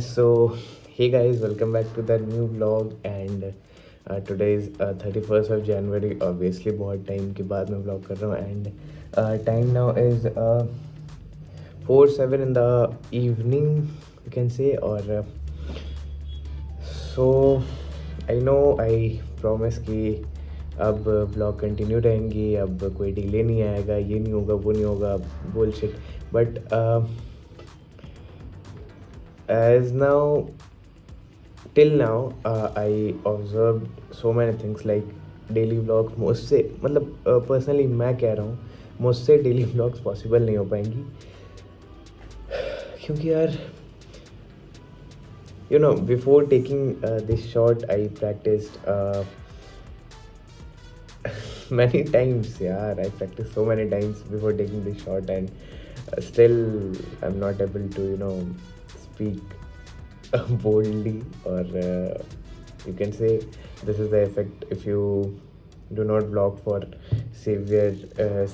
So, hey guys, welcome back to the new vlog and today is 31st of January. Obviously, बहुत time के बाद मैं vlog कर रहा हूँ and time now is 4:07 in the evening, you can say. और so I know I promise कि अब vlog कंटिन्यू रहेंगी, अब कोई डिले नहीं आएगा, ये नहीं होगा, वो नहीं होगा, bullshit. But as now till now I observed so many things like daily vlogs मुझसे मतलब पर्सनली मैं कह रहा हूँ मुझसे डेली व्लॉग्स पॉसिबल नहीं हो पाएंगी क्योंकि यार you know before taking this shot I practiced many times yaar I practiced so many times before taking this shot and still I'm not able to speak boldly or you can say this is the effect if you do not vlog for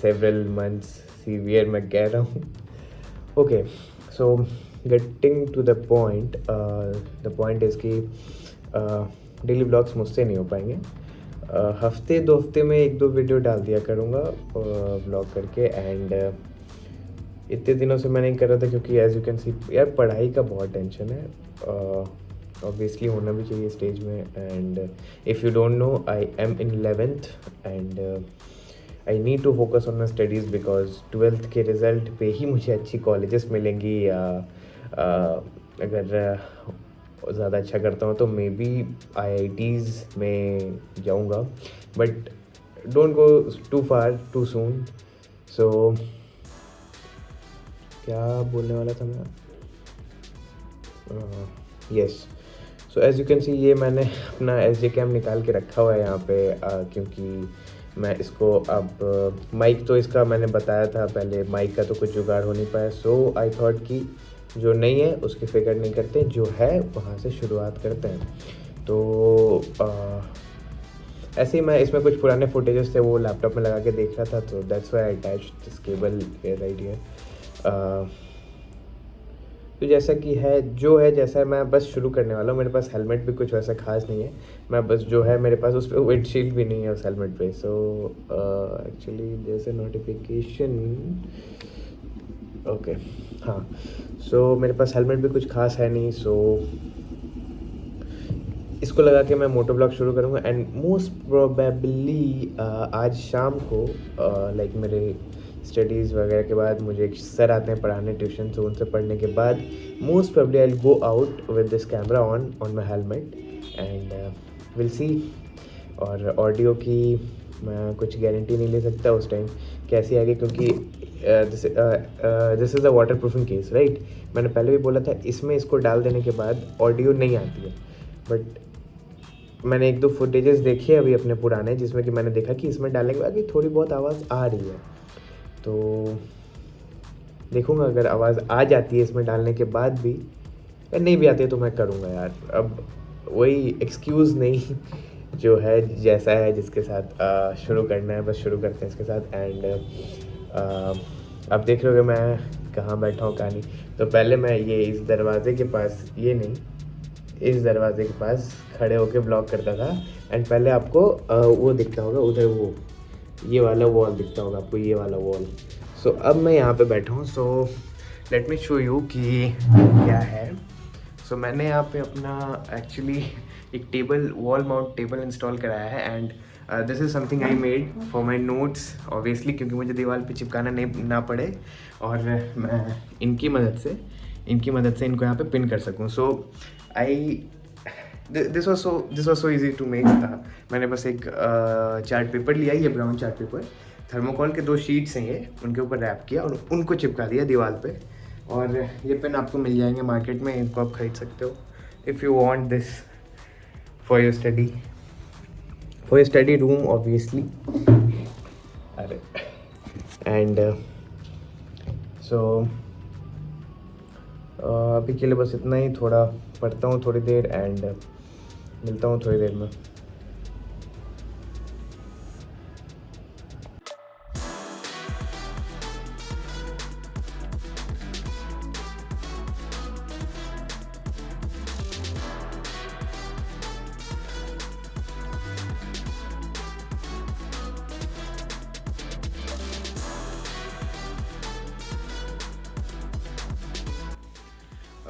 several months severe मैं कह रहा हूँ okay so getting to the point is कि daily vlogs मुझसे नहीं हो पाएंगे हफ्ते 2 हफ्ते में 1-2 वीडियो डाल दिया करूँगा व्लॉग करके एंड इतने दिनों से मैं नहीं कर रहा था क्योंकि एज यू कैन सी यार पढ़ाई का बहुत टेंशन है ऑब्वियसली होना भी चाहिए स्टेज में and if you don't know I am in 11th and I need to focus on my studies because 12th के रिज़ल्ट पे ही मुझे अच्छी कॉलेजेस मिलेंगी या अगर ज़्यादा अच्छा करता हूँ तो मे बी IITs में जाऊँगा but don't go too far too soon so क्या बोलने वाला था मैं yes so as you can see ये मैंने अपना SJ कैम निकाल के रखा हुआ है यहाँ पे क्योंकि मैं इसको अब माइक तो इसका मैंने बताया था पहले माइक का तो कुछ जुगाड़ हो नहीं पाया सो आई थॉट कि जो नहीं है उसकी फिक्र नहीं करते जो है वहाँ से शुरुआत करते हैं तो ऐसे ही मैं इसमें कुछ पुराने फुटेजेस थे वो लैपटॉप में लगा के देख रहा था तो that's why I attached this cable right here तो जैसा कि है जो है जैसा मैं बस शुरू करने वाला हूँ मेरे पास हेलमेट भी कुछ वैसा खास नहीं है मैं बस जो है मेरे पास उस पर विंडशील्ड भी नहीं है उस हेलमेट पे so actually there is a notification okay हाँ सो मेरे पास हेलमेट भी कुछ खास है नहीं सो इसको लगा के मैं मोटो ब्लॉग शुरू करूँगा एंड मोस्ट प्रोबेबली आज शाम को लाइक मेरे स्टडीज़ वगैरह के बाद मुझे एक सर आते हैं पढ़ाने ट्यूशन से उनसे पढ़ने के बाद most probably I will go out with this camera on my helmet and will see और ऑडियो की मैं कुछ गारंटी नहीं ले सकता उस टाइम कैसी आएगी क्योंकि this is a water proofing case right मैंने पहले भी बोला था इसमें इसको डाल देने के बाद ऑडियो नहीं आती है बट मैंने 1-2 फुटेजेस देखे अभी अपने पुराने जिसमें कि मैंने देखा कि इसमें डालने के बाद भी थोड़ी बहुत आवाज़ आ रही है तो देखूँगा अगर आवाज़ आ जाती है इसमें डालने के बाद भी या नहीं भी आती है तो मैं करूँगा यार अब वही एक्सक्यूज़ नहीं जो है जैसा है जिसके साथ शुरू करना है बस शुरू करते हैं इसके साथ एंड अब देख रहे हो मैं कहाँ बैठा हूँ कहाँ नहीं तो पहले मैं ये इस दरवाजे के पास ये नहीं इस दरवाजे के पास खड़े होकर ब्लॉग करता था एंड पहले आपको वो दिखता होगा उधर वो ये वाला वॉल दिखता होगा आपको ये वाला वॉल सो अब मैं यहाँ पे बैठा हूँ so let me show you कि क्या है सो मैंने यहाँ पे अपना एक्चुअली एक table wall mount table install कराया है and this is something I made for my notes obviously क्योंकि मुझे दीवार पे चिपकाना नहीं ना पड़े और मैं इनकी मदद से इनको यहाँ पे पिन कर सकूँ so I this was so easy to make मैंने बस एक चार्ट पेपर लिया ये ब्राउन चार्ट पेपर थर्मोकॉल के 2 शीट्स हैं ये उनके ऊपर रैप किया और उनको चिपका दिया दीवार पे और ये पेन आपको मिल जाएंगे मार्केट में इनको आप खरीद सकते हो if you want this for your study room obviously अरे एंड सो अभी के लिए बस इतना ही थोड़ा पढ़ता हूँ थोड़ी देर एंड मिलता हूँ थोड़ी देर में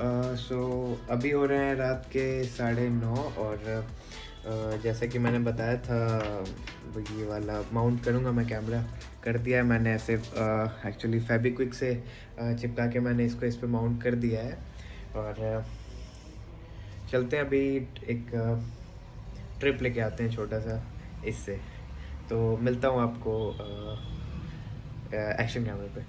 सो अभी हो रहे हैं रात के 9:30 और जैसा कि मैंने बताया था ये वाला माउंट करूँगा मैं कैमरा, कर दिया है मैंने ऐसे एक्चुअली फेविक्विक से चिपका के मैंने इसको इस पे माउंट कर दिया है। और चलते हैं अभी एक ट्रिप लेके आते हैं छोटा सा इससे। तो मिलता हूँ आपको एक्शन कैमरे पे।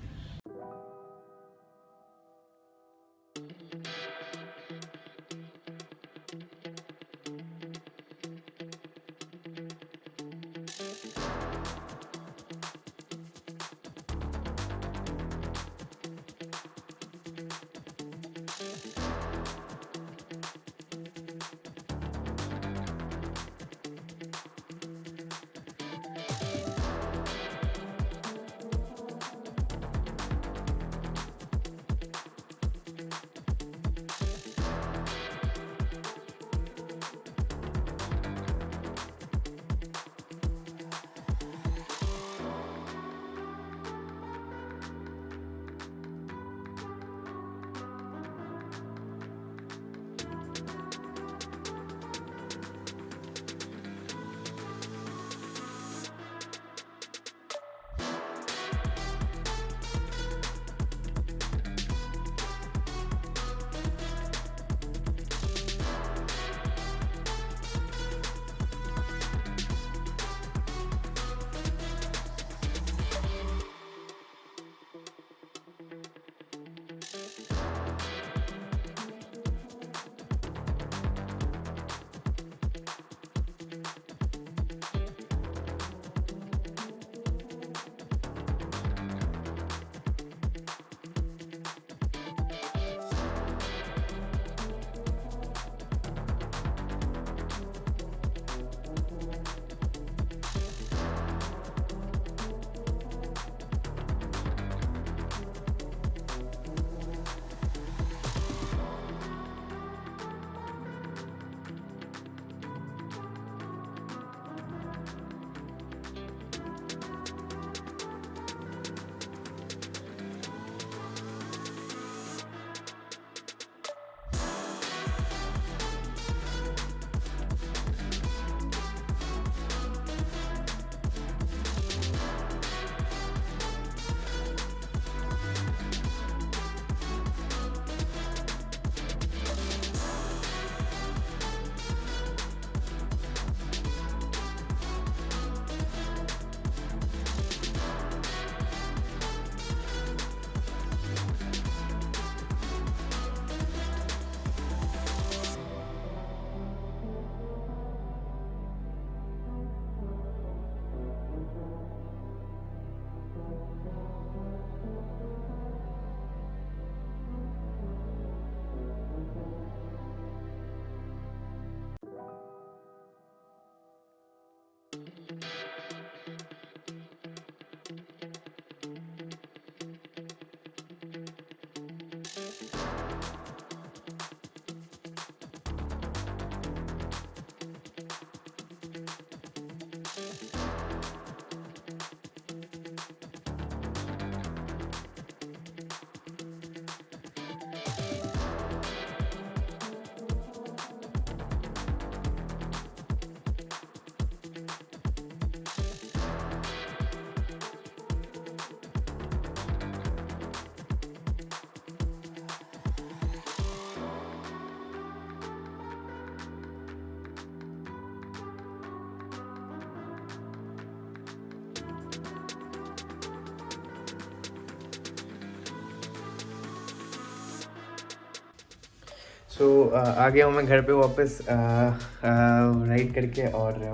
सो आ गया हूँ मैं घर पे वापस राइड करके। और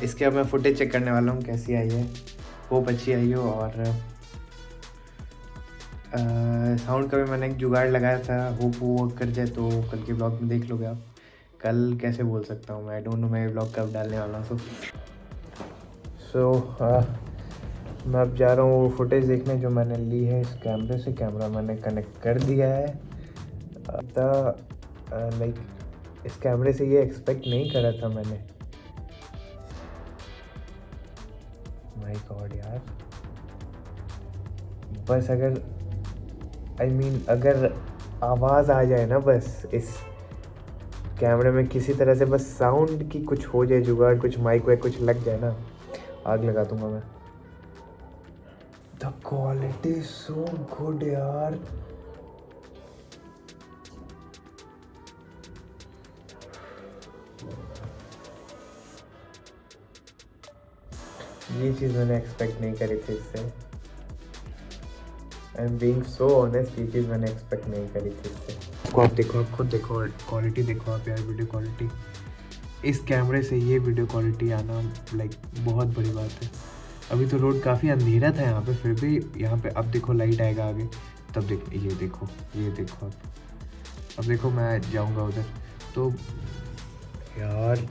इसके अब मैं फुटेज चेक करने वाला हूँ कैसी आई है। होप अच्छी आई हो। और साउंड का भी मैंने एक जुगाड़ लगाया था, होप वो वर्क कर जाए तो कल के ब्लॉग में देख लोगे आप। कल कैसे बोल सकता हूँ मैं, आई डोंट नो मैं ब्लॉग कब डालने वाला हूँ। मैं अब जा रहा हूँ वो फुटेज देखने जो मैंने ली है इस कैमरे से। कैमरा मैंने कनेक्ट कर दिया है। लाइक इस कैमरे से ये एक्सपेक्ट नहीं करा था मैंने। माय गॉड यार, बस अगर अगर आवाज़ आ जाए ना, बस इस कैमरे में किसी तरह से बस साउंड की कुछ हो जाए जुगाड़, कुछ माइक वाइक कुछ लग जाए ना, आग लगा दूंगा मैं। द क्वालिटी सो गुड यार। ये चीज़ मैंने एक्सपेक्ट नहीं करी थी इससे। I am being so honest, ये चीज़ मैंने एक्सपेक्ट नहीं करी थी इससे। को आप देखो, आप खुद देखो क्वालिटी, देखो आप यार वीडियो क्वालिटी। इस कैमरे से ये वीडियो क्वालिटी आना लाइक बहुत बड़ी बात है। अभी तो रोड काफ़ी अंधेरा था यहाँ पे, फिर भी यहाँ पे अब देखो लाइट आएगा आगे, तब देखो, ये देखो, ये देखो अब देखो मैं जाऊँगा उधर तो यार,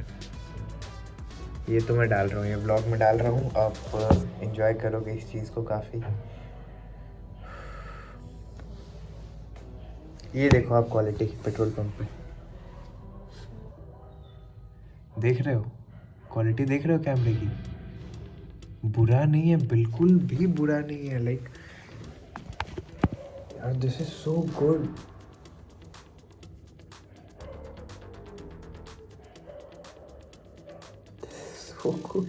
ये तो मैं डाल रहा हूँ, ये ब्लॉग में डाल रहा हूँ, आप एंजॉय करोगे इस चीज़ को काफ़ी। ये देखो आप क्वालिटी पेट्रोल पंप पे, देख रहे हो क्वालिटी, देख रहे हो कैमरे की? बुरा नहीं है, बिल्कुल भी बुरा नहीं है। लाइक यार this is so good. So good,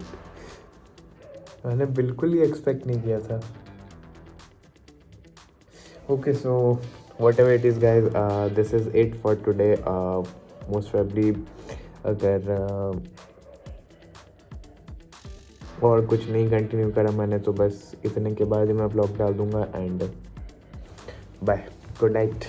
मैंने बिल्कुल ही एक्सपेक्ट नहीं किया था। Okay so what ever it is guys, this is it for today. Most probably अगर और कुछ नहीं कंटिन्यू करा मैंने तो बस इतने के बाद ही मैं ब्लॉग डाल दूँगा। And bye, good night.